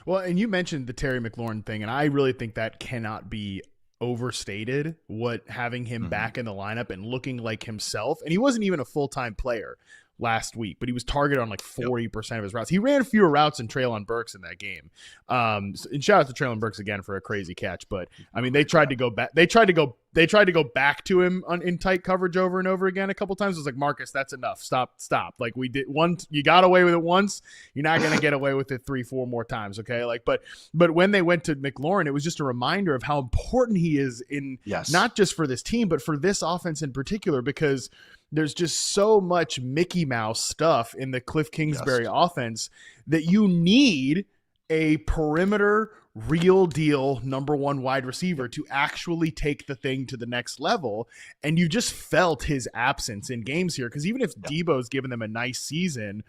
Well, and you mentioned the Terry McLaurin thing, and I really think that cannot be overstated, what having him back in the lineup and looking like himself. And he wasn't even a full-time player last week, but he was targeted on like 40% of his routes. He ran fewer routes than Treylon Burks in that game. And shout out to Treylon Burks again for a crazy catch. But I mean, they tried to go back. They tried to go back to him in tight coverage over and over again a couple times. It was like, Marcus, that's enough. Stop. Like we did once. You got away with it once. You're not going to get away with it 3-4 more times. Okay. Like, but when they went to McLaurin, it was just a reminder of how important he is in not just for this team, but for this offense in particular, because there's just so much Mickey Mouse stuff in the Cliff Kingsbury offense that you need a perimeter, real deal number one wide receiver to actually take the thing to the next level. And you just felt his absence in games here, because even if Debo's given them a nice season,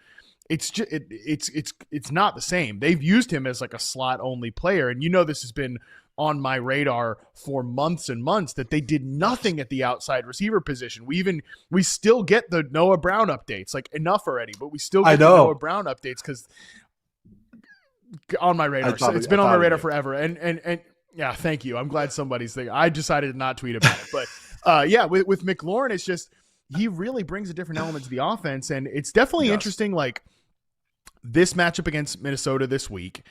it's just it's not the same. They've used him as like a slot only player, and this has been on my radar for months and months, that they did nothing at the outside receiver position. We still get the Noah Brown updates, like enough already, but we still get the Noah Brown updates because on my radar. So it's been on my radar forever. And yeah, thank you. I'm glad somebody's thinking. I decided to not tweet about it, but yeah, with McLaurin, it's just, he really brings a different element to the offense. And it's definitely interesting. Like this matchup against Minnesota this week,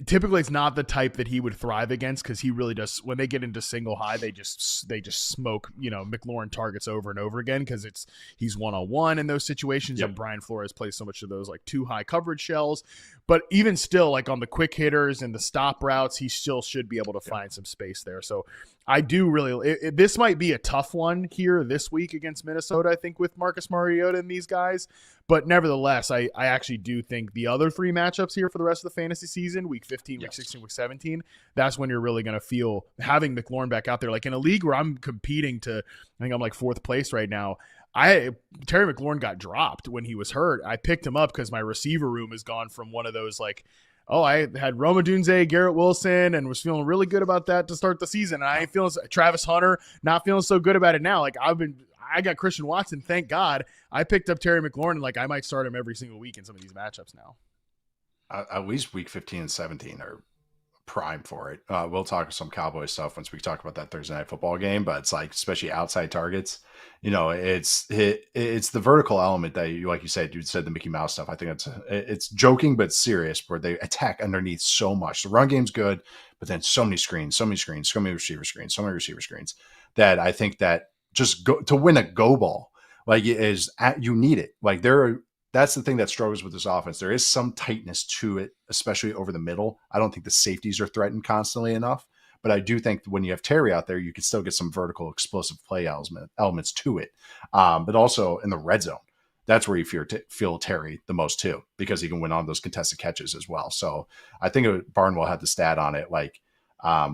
typically it's not the type that he would thrive against, because he really does, when they get into single high, they just smoke McLaurin targets over and over again, because he's one-on-one in those situations. And Brian Flores plays so much of those like too high coverage shells. But even still, like on the quick hitters and the stop routes, he still should be able to find some space there. So I do really this might be a tough one here this week against Minnesota, I think, with Marcus Mariota and these guys. But nevertheless, I actually do think the other three matchups here for the rest of the fantasy season, week 15, week 16, week 17, that's when you're really going to feel having McLaurin back out there. Like in a league where I'm competing I think I'm like 4th place right now. Terry McLaurin got dropped when he was hurt. I picked him up because my receiver room has gone from one of those like, I had Roma Dunze, Garrett Wilson, and was feeling really good about that to start the season. And I ain't feeling Travis Hunter, not feeling so good about it now. Like I got Christian Watson, thank God. I picked up Terry McLaurin, and like I might start him every single week in some of these matchups now. At least week 15 and 17 are prime for it. We'll talk some Cowboys stuff once we talk about that Thursday night football game, but it's like, especially outside targets, it's the vertical element that you, like you said the Mickey Mouse stuff. I think it's joking, but serious, where they attack underneath so much. The run game's good, but then so many screens, so many receiver screens that I think that just to win a go ball, like you need it. Like that's the thing that struggles with this offense. There is some tightness to it, especially over the middle. I don't think the safeties are threatened constantly enough, but I do think when you have Terry out there, you can still get some vertical explosive play elements to it. But also in the red zone, that's where you feel Terry the most too, because he can win on those contested catches as well. So I think Barnwell had the stat on it. Like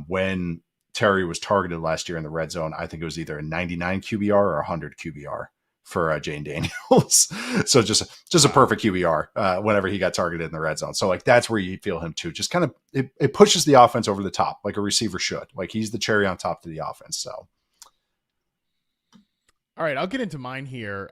when Terry was targeted last year in the red zone, I think it was either a 99 QBR or 100 QBR for Jane Daniels. So just a perfect QBR whenever he got targeted in the red zone. So like, that's where you feel him too. Just kind of, it pushes the offense over the top, like a receiver should. Like he's the cherry on top to the offense. So. All right, I'll get into mine here.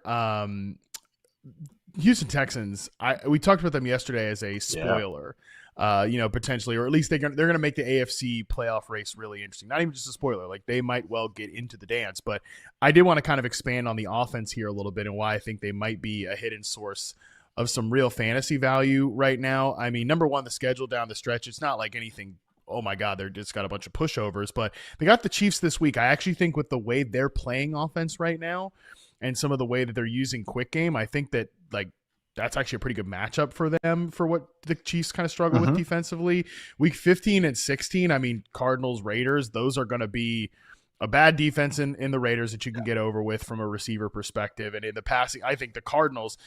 Houston Texans, we talked about them yesterday as a spoiler. Potentially, or at least they're going to make the AFC playoff race really interesting. Not even just a spoiler, like they might well get into the dance. But I did want to kind of expand on the offense here a little bit and why I think they might be a hidden source of some real fantasy value right now. I mean, number one, the schedule down the stretch, it's not like anything, oh my God, they're just got a bunch of pushovers, but they got the Chiefs this week. I actually think with the way they're playing offense right now and some of the way that they're using quick game, I think that like that's actually a pretty good matchup for them for what the Chiefs kind of struggle with defensively. Week 15 and 16, I mean, Cardinals, Raiders, those are going to be a bad defense in the Raiders that you can get over with from a receiver perspective. And in the passing, I think the Cardinals,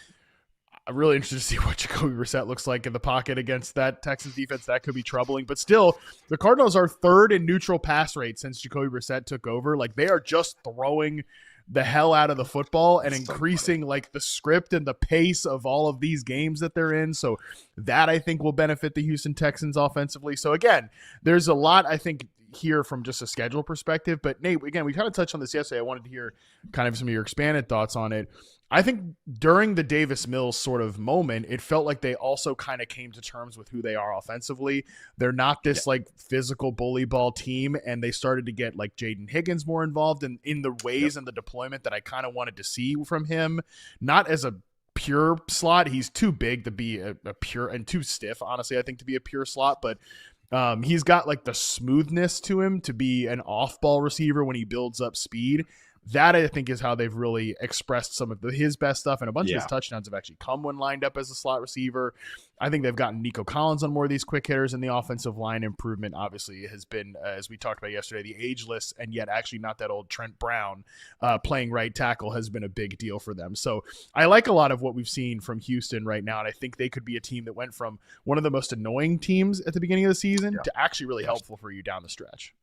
I'm really interested to see what Jacoby Brissett looks like in the pocket against that Texans defense. That could be troubling. But still, the Cardinals are 3rd in neutral pass rate since Jacoby Brissett took over. Like they are just throwing the hell out of the football and increasing like the script and the pace of all of these games that they're in. So that I think will benefit the Houston Texans offensively. So again, there's a lot I think hear from just a schedule perspective. But Nate, again, we kind of touched on this yesterday. I wanted to hear kind of some of your expanded thoughts on it. I think during the Davis Mills sort of moment, it felt like they also kind of came to terms with who they are offensively. They're not this like physical bully ball team, and they started to get like Jaden Higgins more involved in the ways and the deployment that I kind of wanted to see from him. Not as a pure slot. He's too big to be a pure, and too stiff, honestly, I think, to be a pure slot, but he's got like the smoothness to him to be an off-ball receiver when he builds up speed. That, I think, is how they've really expressed some of his best stuff, and a bunch of his touchdowns have actually come when lined up as a slot receiver. I think they've gotten Nico Collins on more of these quick hitters, and the offensive line improvement obviously has been, as we talked about yesterday, the ageless and yet actually not that old Trent Brown playing right tackle has been a big deal for them. So I like a lot of what we've seen from Houston right now, and I think they could be a team that went from one of the most annoying teams at the beginning of the season to actually really helpful for you down the stretch.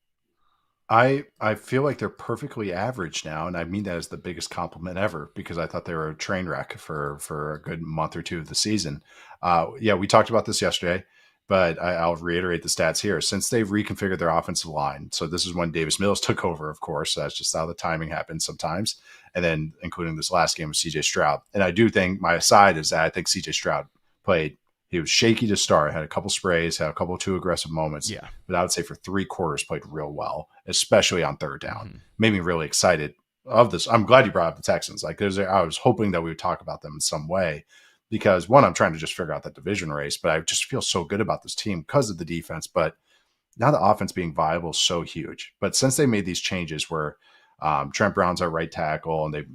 I feel like they're perfectly average now, and I mean that as the biggest compliment ever, because I thought they were a train wreck for a good month or two of the season. We talked about this yesterday, but I'll reiterate the stats here. Since they've reconfigured their offensive line, so this is when Davis Mills took over, of course. That's just how the timing happens sometimes, and then including this last game with C.J. Stroud. And I do think my aside is that I think C.J. Stroud played. He was shaky to start, had a couple sprays, had a couple of too aggressive moments. Yeah. But I would say for 3 quarters played real well, especially on third down. Mm-hmm. Made me really excited of this. I'm glad you brought up the Texans. I was hoping that we would talk about them in some way because, one, I'm trying to just figure out that division race, but I just feel so good about this team because of the defense. But now the offense being viable is so huge. But since they made these changes where Trent Brown's our right tackle and they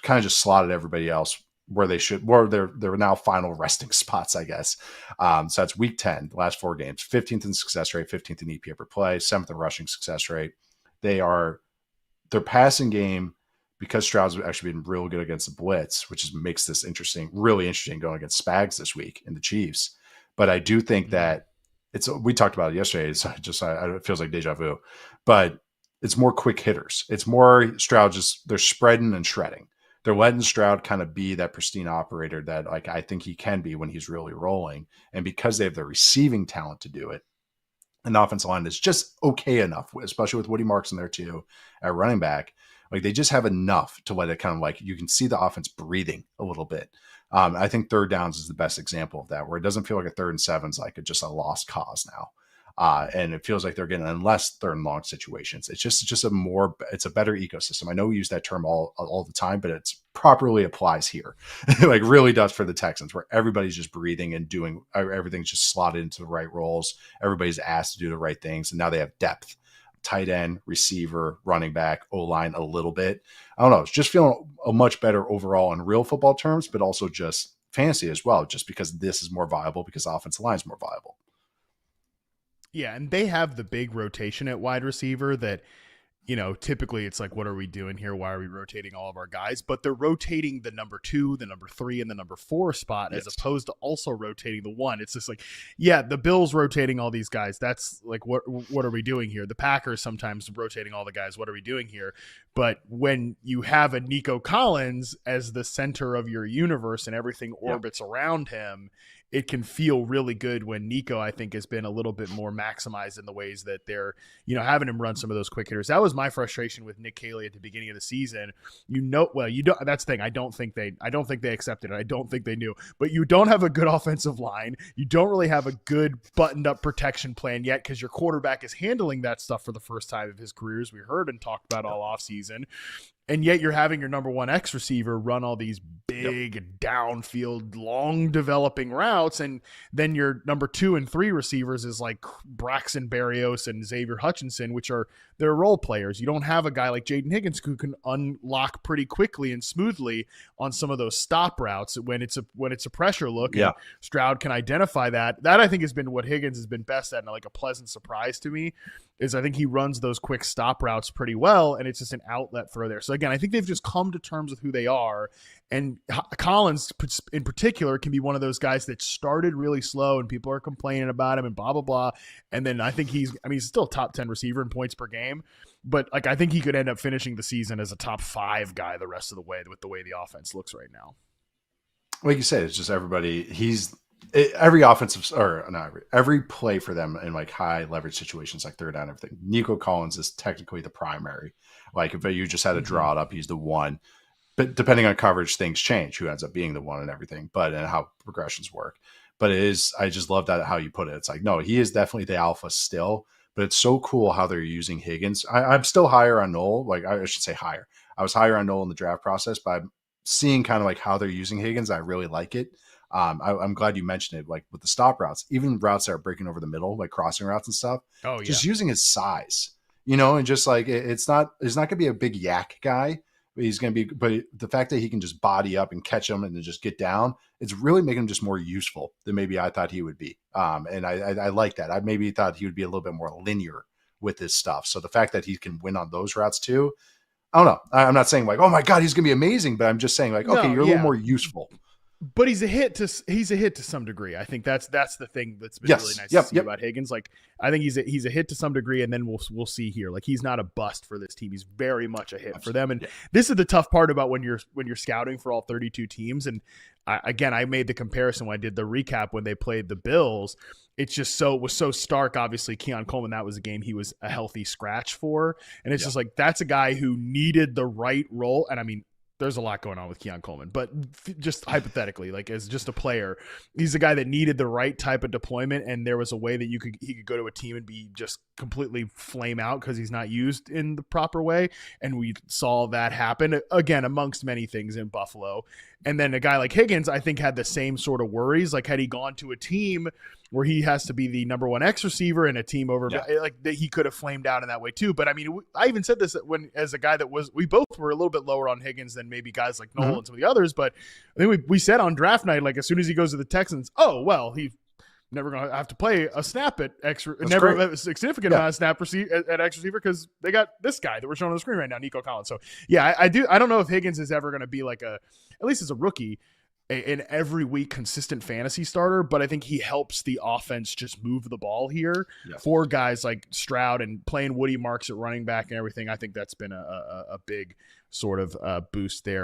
kind of just slotted everybody else where they should, where they're now final resting spots, I guess. So that's week 10, the last 4 games, 15th in success rate, 15th in EPA per play, 7th in rushing success rate. Their passing game, because Stroud's actually been real good against the blitz, which makes this really interesting going against Spags this week in the Chiefs. But I do think that we talked about it yesterday. It's just, it feels like deja vu, but it's more quick hitters. It's more Stroud they're spreading and shredding. They're letting Stroud kind of be that pristine operator that like I think he can be when he's really rolling. And because they have the receiving talent to do it, and the offensive line is just okay enough, especially with Woody Marks in there too at running back. Like they just have enough to let it kind of like you can see the offense breathing a little bit. I think third downs is the best example of that, where it doesn't feel like a 3rd and 7's like just a lost cause now. And it feels like they're getting unless they're in long situations. It's it's a better ecosystem. I know we use that term all the time, but it's properly applies here. Like really does for the Texans, where everybody's just breathing and doing everything's just slotted into the right roles. Everybody's asked to do the right things. And now they have depth, tight end, receiver, running back, O-line a little bit. I don't know. It's just feeling a much better overall in real football terms, but also just fantasy as well, just because this is more viable because the offensive line is more viable. Yeah, and they have the big rotation at wide receiver that, typically it's like, what are we doing here? Why are we rotating all of our guys? But they're rotating the number 2, the number 3, and the number 4 spot as opposed to also rotating the 1. It's just like, yeah, the Bills rotating all these guys. That's like, what are we doing here? The Packers sometimes rotating all the guys. What are we doing here? But when you have a Nico Collins as the center of your universe and everything orbits around him, it can feel really good when Nico, I think, has been a little bit more maximized in the ways that they're, having him run some of those quick hitters. That was my frustration with Nick Caley at the beginning of the season. That's the thing. I don't think they accepted it. I don't think they knew, but you don't have a good offensive line. You don't really have a good buttoned up protection plan yet, because your quarterback is handling that stuff for the first time of his career, as we heard and talked about all offseason. And yet you're having your number 1 X receiver run all these big downfield, long developing routes. And then your number 2 and 3 receivers is like Braxton Berrios and Xavier Hutchinson, which they're role players. You don't have a guy like Jaden Higgins who can unlock pretty quickly and smoothly on some of those stop routes when it's a pressure look. Yeah. And Stroud can identify that. That I think has been what Higgins has been best at, and like a pleasant surprise to me is I think he runs those quick stop routes pretty well, and it's just an outlet throw there. So again, I think they've just come to terms with who they are, and Collins in particular can be one of those guys that started really slow and people are complaining about him and blah, blah, blah. And then I think he's still a top 10 receiver in points per game, but like I think he could end up finishing the season as a top 5 guy the rest of the way with the way the offense looks right now. Like you said, it's just everybody. every offensive or not every play for them in like high leverage situations, like third down, everything. Nico Collins is technically the primary. Like if you just had to draw it up, he's the one. But depending on coverage, things change. Who ends up being the one and everything, but and how progressions work. But it is. I just love that how you put it. It's like no, he is definitely the alpha still. But it's so cool how they're using Higgins. I'm still higher on Noel. Like I should say higher. I was higher on Noel in the draft process, but I'm seeing kind of like how they're using Higgins. I really like it. I'm glad you mentioned it, like with the stop routes, even routes that are breaking over the middle, like crossing routes and stuff. Oh, yeah. Just using his size, and just like he's not going to be a big yak guy, but he's going to be. But the fact that he can just body up and catch him and then just get down, it's really making him just more useful than maybe I thought he would be. And I like that. I maybe thought he would be a little bit more linear with his stuff. So the fact that he can win on those routes too, I don't know. I'm not saying like, oh my God, he's going to be amazing, but I'm just saying like, okay, you're a little more useful. But he's a hit to some degree. I think that's the thing that's been really nice to see about Higgins. Like I think he's a hit to some degree, and then we'll see here. Like he's not a bust for this team. He's very much a hit for them. And this is the tough part about when you're scouting for all 32 teams. And I made the comparison when I did the recap when they played the Bills. It's just was so stark. Obviously, Keon Coleman, that was a game he was a healthy scratch for, and it's just like that's a guy who needed the right role. And I mean, there's a lot going on with Keon Coleman, but just hypothetically, like as just a player, he's a guy that needed the right type of deployment. And there was a way that he could go to a team and be just completely flame out because he's not used in the proper way. And we saw that happen again, amongst many things in Buffalo. And then a guy like Higgins, I think had the same sort of worries. Like had he gone to a team where he has to be the number one X receiver in a team over like that, he could have flamed out in that way too. But I mean, I even said this as a guy that we both were a little bit lower on Higgins than maybe guys like Noel and some of the others. But I think we said on draft night, like as soon as he goes to the Texans, oh, well, he's never going to have to play a snap at a significant amount of snap at X receiver because they got this guy that we're showing on the screen right now, Nico Collins. So yeah, I don't know if Higgins is ever going to be like at least as a rookie, an every week consistent fantasy starter, but I think he helps the offense just move the ball here for guys like Stroud and playing Woody Marks at running back and everything. I think that's been a big sort of boost there.